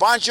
5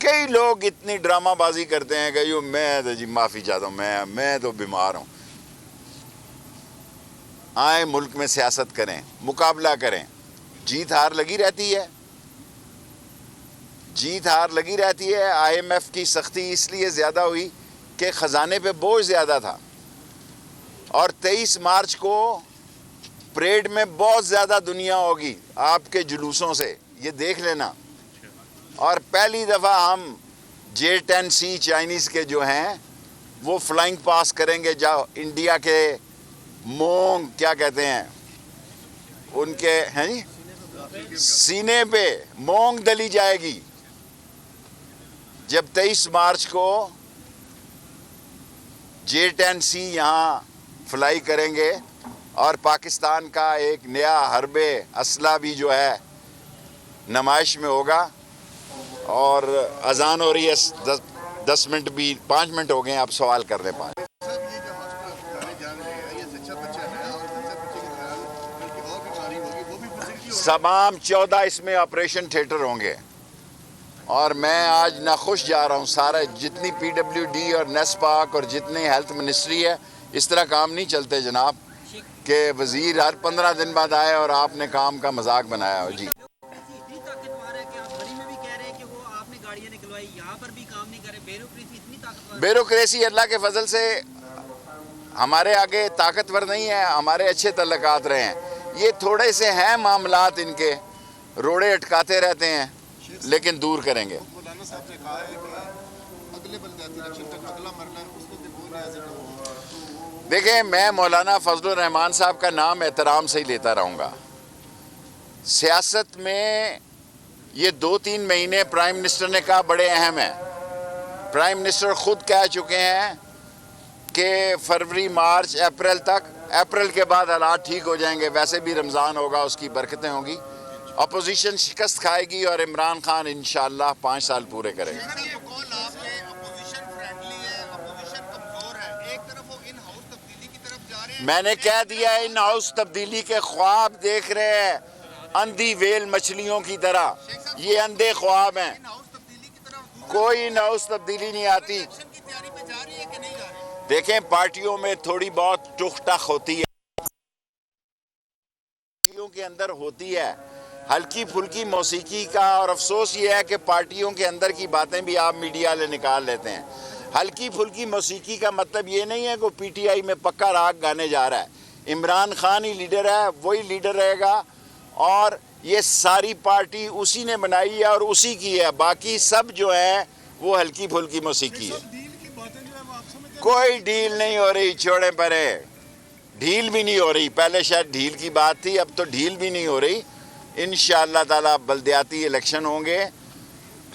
کئی لوگ اتنی ڈرامہ بازی کرتے ہیں کہ یوں میں تو جی معافی چاہتا ہوں، میں تو بیمار ہوں. آئیں ملک میں سیاست کریں، مقابلہ کریں. جیت ہار لگی رہتی ہے، جیت ہار لگی رہتی ہے. آئی ایم ایف کی سختی اس لیے زیادہ ہوئی کہ خزانے پہ بوجھ زیادہ تھا، اور 23 مارچ کو پریڈ میں بہت زیادہ دنیا ہوگی آپ کے جلوسوں سے، یہ دیکھ لینا. اور پہلی دفعہ ہم J-10C چائنیز کے جو ہیں وہ فلائنگ پاس کریں گے، جاؤ انڈیا کے مونگ کیا کہتے ہیں ان کے ہیں سینے پہ مونگ دلی جائے گی جب 23 مارچ کو J-10C یہاں فلائی کریں گے. اور پاکستان کا ایک نیا حرب اسلحہ بھی جو ہے نمائش میں ہوگا. اور اذان ہو رہی ہے، 10 منٹ بھی 5 منٹ ہو گئے ہیں، آپ سوال کر لیں. 5 تمام 14 اس میں آپریشن تھیٹر ہوں گے. اور میں آج ناخوش جا رہا ہوں، سارا جتنی PWD اور نیسپاک اور جتنی ہیلتھ منسٹری ہے، اس طرح کام نہیں چلتے جناب کہ وزیر ہر 15 دن بعد آئے اور آپ نے کام کا مذاق بنایا ہو. جی بیوروکریسی اللہ کے فضل سے ہمارے آگے طاقتور نہیں ہے، ہمارے اچھے تعلقات رہے ہیں. یہ تھوڑے سے ہیں معاملات، ان کے روڑے اٹکاتے رہتے ہیں، لیکن دور کریں گے. مولانا صاحب نے کہا ہے کہ اگلے بلدیاتی الیکشن تک اگلا مرحلہ ہے، اس کو دیکھو ریاض. دیکھیں میں مولانا فضل الرحمان صاحب کا نام احترام سے ہی لیتا رہوں گا. سیاست میں یہ 2-3 مہینے پرائم منسٹر نے کہا بڑے اہم ہیں. پرائم منسٹر خود کہہ چکے ہیں کہ فروری مارچ اپریل تک، اپریل کے بعد حالات ٹھیک ہو جائیں گے. ویسے بھی رمضان ہوگا، اس کی برکتیں ہوں گی. اپوزیشن شکست کھائے گی اور عمران خان انشاءاللہ 5 سال پورے کرے گا. میں نے کہہ دیا ان ہاؤس تبدیلی کے خواب دیکھ رہے ہیں اندھی ویل مچھلیوں کی طرح. یہ اندھے خواب ہیں، کوئی ان ہاؤس تبدیلی نہیں آتی. دیکھیں پارٹیوں میں تھوڑی بہت ٹخ ٹخ ہوتی ہے، پارٹیوں کے اندر ہوتی ہے ہلکی پھلکی موسیقی کا. اور افسوس یہ ہے کہ پارٹیوں کے اندر کی باتیں بھی آپ میڈیا لے نکال لیتے ہیں. ہلکی پھلکی موسیقی کا مطلب یہ نہیں ہے کہ PTI میں پکا راگ گانے جا رہا ہے. عمران خان ہی لیڈر ہے، وہی لیڈر رہے گا، اور یہ ساری پارٹی اسی نے بنائی ہے اور اسی کی ہے. باقی سب جو ہیں وہ ہلکی پھلکی موسیقی ہے. کوئی ڈیل نہیں ہو رہی، چھوڑیں پرے. ڈھیل بھی نہیں ہو رہی. پہلے شاید ڈھیل کی بات تھی، اب تو ڈھیل بھی نہیں ہو رہی. انشاءاللہ تعالی بلدیاتی الیکشن ہوں گے.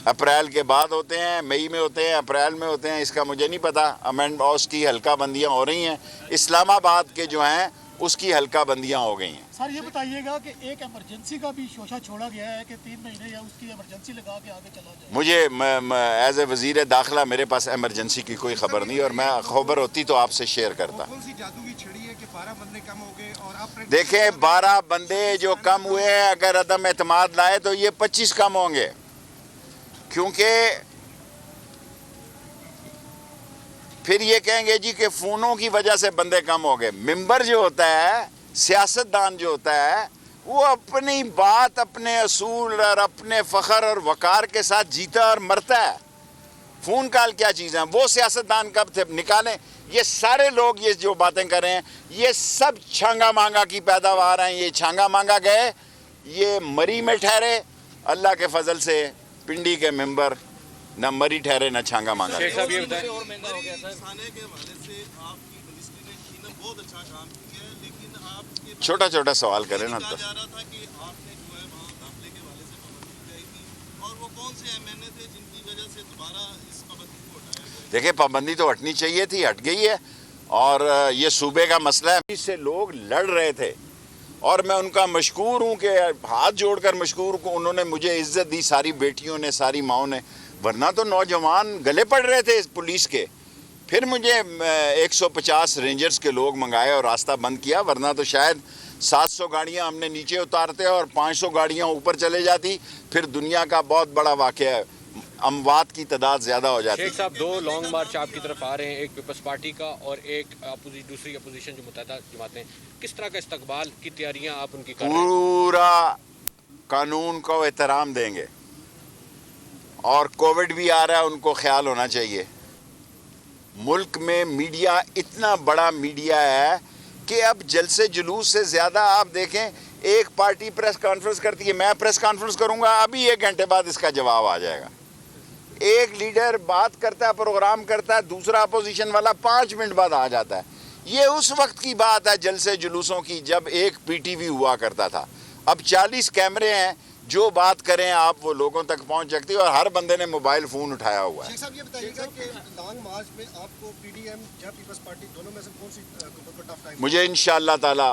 اپریل کے بعد ہوتے ہیں، مئی میں ہوتے ہیں، اپریل میں ہوتے ہیں، اس کا مجھے نہیں پتا. امینڈ ہاؤس کی حلقہ بندیاں ہو رہی ہیں. اسلام آباد کے جو ہیں اس کی حلقہ بندیاں ہو گئی ہیں. سر یہ بتائیے گا کہ ایک ایمرجنسی کا بھی شوشہ چھوڑا گیا ہے کہ 3 مہینے یا اس کی ایمرجنسی لگا کے آگے چلا جائے. مجھے ایز اے وزیر داخلہ میرے پاس ایمرجنسی کی کوئی خبر نہیں، اور میں خبر ہوتی تو آپ سے شیئر کرتا. کون سی جادو کی چھڑی ہے کہ 12 بندے کم ہو گئے اور آپ دیکھیں 12 بندے جو کم ہوئے ہیں، اگر عدم اعتماد لائے تو یہ 25 کم ہوں گے. کیونکہ پھر یہ کہیں گے جی کہ فونوں کی وجہ سے بندے کم ہو گئے. ممبر جو ہوتا ہے، سیاستدان جو ہوتا ہے، وہ اپنی بات، اپنے اصول اور اپنے فخر اور وقار کے ساتھ جیتا اور مرتا ہے. فون کال کیا چیز ہیں؟ وہ سیاستدان کب تھے نکالیں. یہ سارے لوگ یہ جو باتیں کر رہے ہیں یہ سب چھانگا مانگا کی پیداوار ہیں. یہ چھانگا مانگا گئے، یہ مری میں ٹھہرے. اللہ کے فضل سے پنڈی کے ممبر نہ مری ٹھہرے نہ چھانگا مانگا. شیخ صاحب یہ بتائیں، چھوٹا چھوٹا سوال کریں نا. تو دیکھیں پابندی تو ہٹنی چاہیے تھی، ہٹ گئی ہے. اور یہ صوبے کا مسئلہ ہے. اس سے لوگ لڑ رہے تھے اور میں ان کا مشکور ہوں، کہ ہاتھ جوڑ کر مشکور ہوں. انہوں نے مجھے عزت دی، ساری بیٹیوں نے، ساری ماؤں نے. ورنہ تو نوجوان گلے پڑ رہے تھے پولیس کے. پھر مجھے 150 رینجرز کے لوگ منگائے اور راستہ بند کیا. ورنہ تو شاید 700 گاڑیاں ہم نے نیچے اتارتے اور 500 گاڑیاں اوپر چلے جاتی. پھر دنیا کا بہت بڑا واقعہ اموات کی تعداد زیادہ ہو جاتی شیخ صاحب 2 لانگ مارچ آپ کی طرف آ رہے ہیں, ایک پیپلز پارٹی کا اور ایک دوسری اپوزیشن جو متحدہ جماعتیں, کس طرح کا استقبال کی تیاریاں آپ ان کی کر رہے ہیں؟ پورا قانون کو احترام دیں گے, اور کووڈ بھی آ رہا ہے, ان کو خیال ہونا چاہیے. ملک میں میڈیا اتنا بڑا میڈیا ہے کہ اب جلسے جلوس سے زیادہ آپ دیکھیں, ایک پارٹی پریس کانفرنس کرتی ہے, میں پریس کانفرنس کروں گا, ابھی 1 گھنٹے بعد اس کا جواب آ جائے گا. ایک لیڈر بات کرتا ہے, پروگرام کرتا ہے, دوسرا اپوزیشن والا 5 منٹ بعد آ جاتا ہے. یہ اس وقت کی بات ہے جلسے جلوسوں کی جب ایک پی ٹی وی ہوا کرتا تھا. اب 40 کیمرے ہیں, جو بات کریں آپ وہ لوگوں تک پہنچ سکتی ہے, اور ہر بندے نے موبائل فون اٹھایا ہوا ہے. شیخ صاحب یہ بتائیے گا کہ لانگ مارچ میں آپ کو پی ڈی ایم یا پیپلز پارٹی دونوں میں سے کون سی کو ٹف ٹائم؟ مجھے انشاءاللہ تعالی,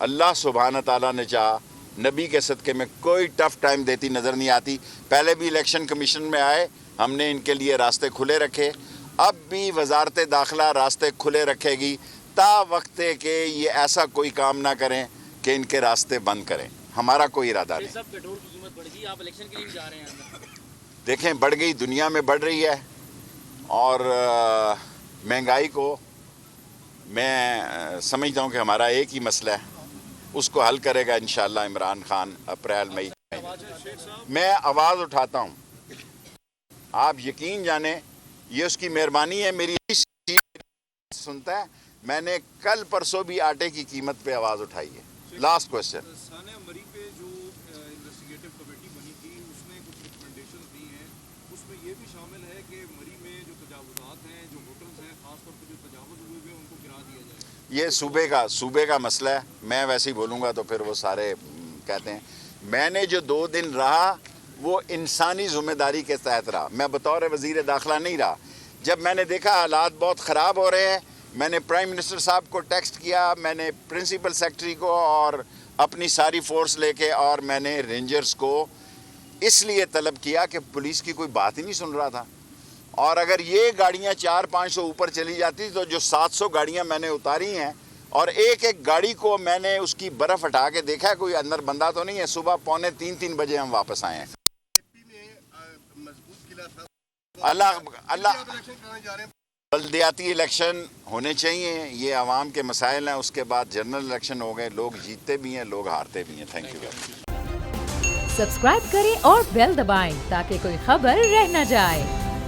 اللہ سبحانہ تعالیٰ نے چاہا, نبی کے صدقے میں کوئی ٹف ٹائم دیتی نظر نہیں آتی. پہلے بھی الیکشن کمیشن میں آئے, ہم نے ان کے لیے راستے کھلے رکھے, اب بھی وزارت داخلہ راستے کھلے رکھے گی تا وقت کہ یہ ایسا کوئی کام نہ کریں کہ ان کے راستے بند کریں. ہمارا کوئی ارادہ نہیں. سب پیٹرول کی قیمت بڑھ گئی, آپ الیکشن کے لیے بھی جا رہے ہیں. دیکھیں بڑھ گئی, دنیا میں بڑھ رہی ہے, اور مہنگائی کو میں سمجھتا ہوں کہ ہمارا ایک ہی مسئلہ ہے, اس کو حل کرے گا انشاءاللہ عمران خان اپریل مئی. میں آواز اٹھاتا ہوں, آپ یقین جانیں یہ اس کی مہربانی ہے, میری سنتا ہے. میں نے کل پرسوں بھی آٹے کی قیمت پہ آواز اٹھائی ہے. Last question. سانحہ مری پہ جو انویسٹیگیٹو کمیٹی بنی تھی اس نے کچھ ریکمنڈیشنز دی ہیں, اس میں یہ بھی شامل ہے کہ مری میں جو تجاوزات ہیں, جو ہوٹلز ہیں, خاص طور پہ جو تجاوز ہوئے ہوئے ان کو گرا دیا جائے. یہ صوبے کا مسئلہ ہے, میں ویسے ہی بولوں گا تو پھر وہ سارے کہتے ہیں. میں نے جو 2 دن رہا وہ انسانی ذمہ داری کے تحت رہا, میں بطور وزیر داخلہ نہیں رہا. جب میں نے دیکھا حالات بہت خراب ہو رہے ہیں, میں نے پرائم منسٹر صاحب کو ٹیکسٹ کیا, میں نے پرنسپل سیکرٹری کو اور اپنی ساری فورس لے کے, اور میں نے رینجرز کو اس لیے طلب کیا کہ پولیس کی کوئی بات ہی نہیں سن رہا تھا. اور اگر یہ گاڑیاں 400-500 اوپر چلی جاتی تو جو 700 گاڑیاں میں نے اتاری ہیں, اور ایک گاڑی کو میں نے اس کی برف ہٹا کے دیکھا ہے کوئی اندر بندہ تو نہیں ہے. صبح 2:45-3 بجے ہم واپس آئے ہیں. مضبوط قلعہ تھا. اللہ الیکشن کرانے جا رہے ہیں. بلدیاتی الیکشن ہونے چاہیے, یہ عوام کے مسائل ہیں. اس کے بعد جنرل الیکشن ہو گئے, لوگ جیتتے بھی ہیں, لوگ ہارتے بھی ہیں. Thank you. سبسکرائب کریں اور بیل دبائیں تاکہ کوئی خبر رہ نہ جائے.